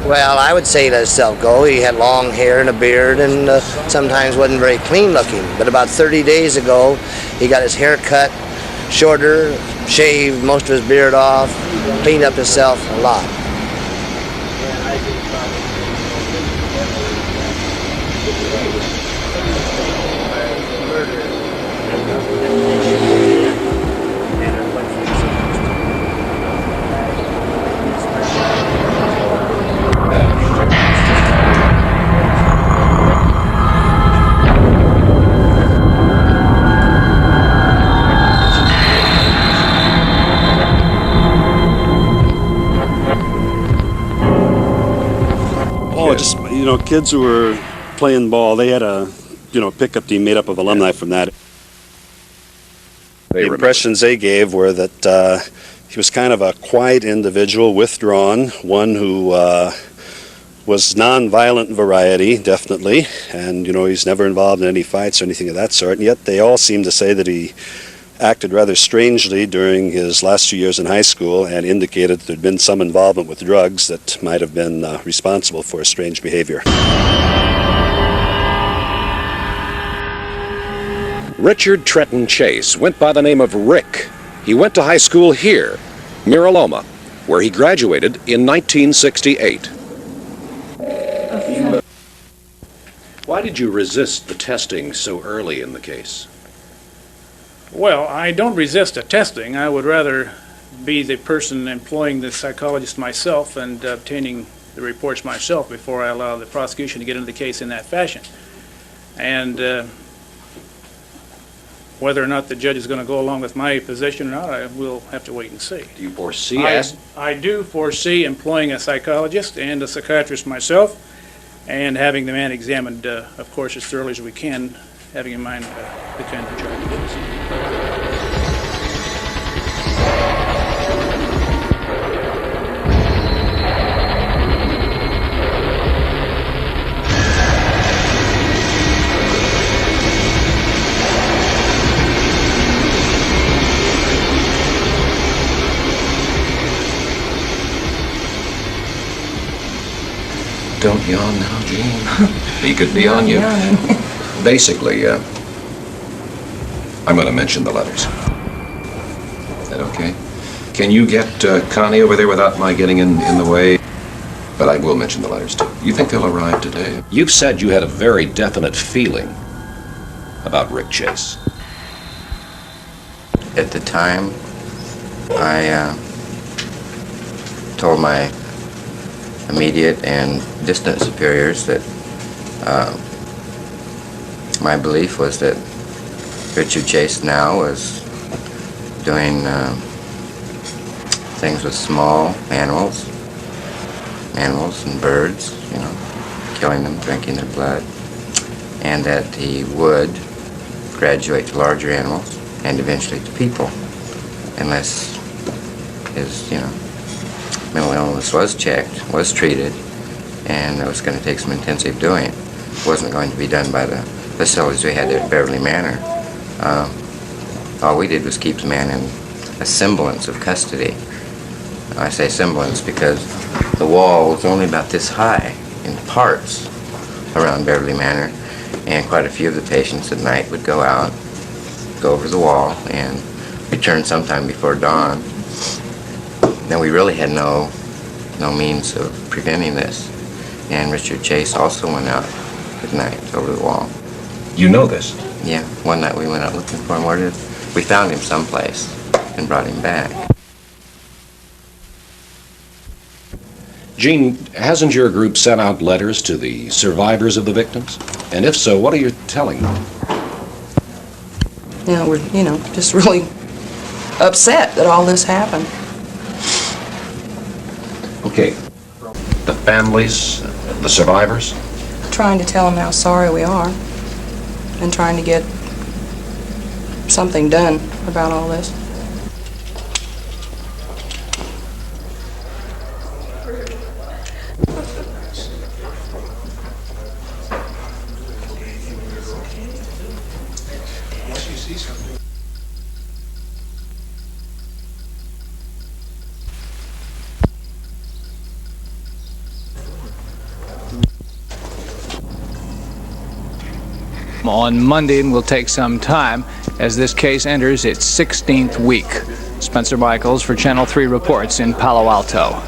Well, I would say let himself go. He had long hair and a beard and sometimes wasn't very clean looking. But about 30 days ago, he got his hair cut shorter, shaved most of his beard off, cleaned up himself a lot. Just, kids who were playing ball, they had a, pickup team made up of alumni from that. The impressions they gave were that he was kind of a quiet individual, withdrawn, one who was non-violent variety, definitely, and, he's never involved in any fights or anything of that sort, and yet they all seem to say that he acted rather strangely during his last 2 years in high school and indicated that there'd been some involvement with drugs that might have been responsible for his strange behavior. Richard Trenton Chase went by the name of Rick. He went to high school here, Miraloma, where he graduated in 1968. Why did you resist the testing so early in the case? Well, I don't resist the testing. I would rather be the person employing the psychologist myself and obtaining the reports myself before I allow the prosecution to get into the case in that fashion. And whether or not the judge is going to go along with my position or not, I will have to wait and see. Do you foresee I do foresee employing a psychologist and a psychiatrist myself and having the man examined, of course, as thoroughly as we can, having in mind the kind of charge it is. Don't yawn now, Gene. He could be on you. Basically, I'm going to mention the letters. Is that okay? Can you get Connie over there without my getting in the way? But I will mention the letters, too. You think they'll arrive today? You've said you had a very definite feeling about Rick Chase. At the time, I told my immediate and distant superiors that my belief was that Richard Chase now was doing things with small animals and birds, killing them, drinking their blood, and that he would graduate to larger animals and eventually to people unless his, mental illness was checked, was treated, and it was going to take some intensive doing. It wasn't going to be done by the facilities we had there at Beverly Manor. All we did was keep the man in a semblance of custody. I say semblance because the wall was only about this high in parts around Beverly Manor, and quite a few of the patients at night would go out, go over the wall, and return sometime before dawn. Then we really had no means of preventing this. And Richard Chase also went out at night over the wall. You know this? Yeah, one night we went out looking for him. We found him someplace and brought him back. Gene, hasn't your group sent out letters to the survivors of the victims? And if so, what are you telling them? We're, just really upset that all this happened. Okay. The families, the survivors? Trying to tell them how sorry we are and trying to get something done about all this. on Monday and will take some time as this case enters its 16th week. Spencer Michaels for Channel 3 reports in Palo Alto.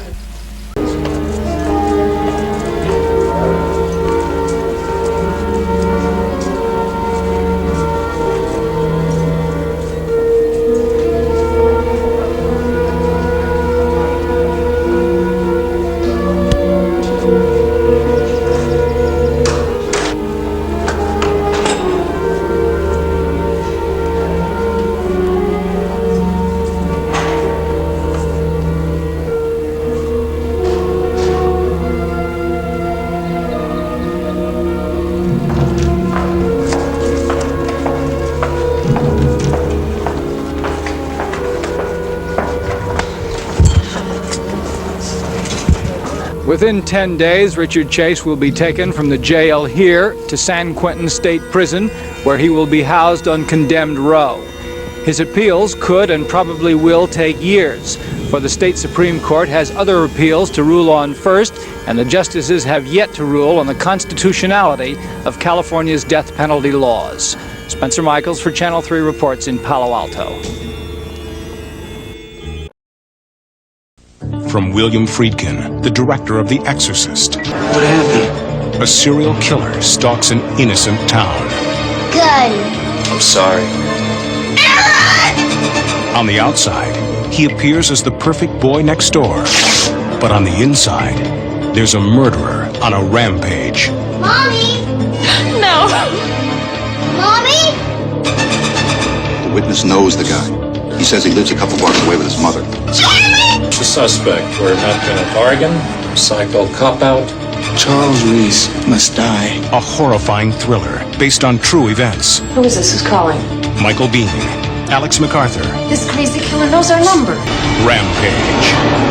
Within 10 days, Richard Chase will be taken from the jail here to San Quentin State Prison, where he will be housed on condemned row. His appeals could and probably will take years, for the state Supreme Court has other appeals to rule on first, and the justices have yet to rule on the constitutionality of California's death penalty laws. Spencer Michaels for Channel 3 reports in Palo Alto. From William Freidkin, the director of The Exorcist. What happened? A serial killer stalks an innocent town. Gun. I'm sorry. On the outside, he appears as the perfect boy next door. But on the inside, there's a murderer on a rampage. Mommy! No. Mommy? The witness knows the guy. He says he lives a couple blocks away with his mother. The suspect, we're not going to bargain, psycho cop-out. Charles Reese must die. A horrifying thriller based on true events. Who is this who's calling? Michael Biehn, Alex MacArthur, This crazy killer knows our number. Rampage.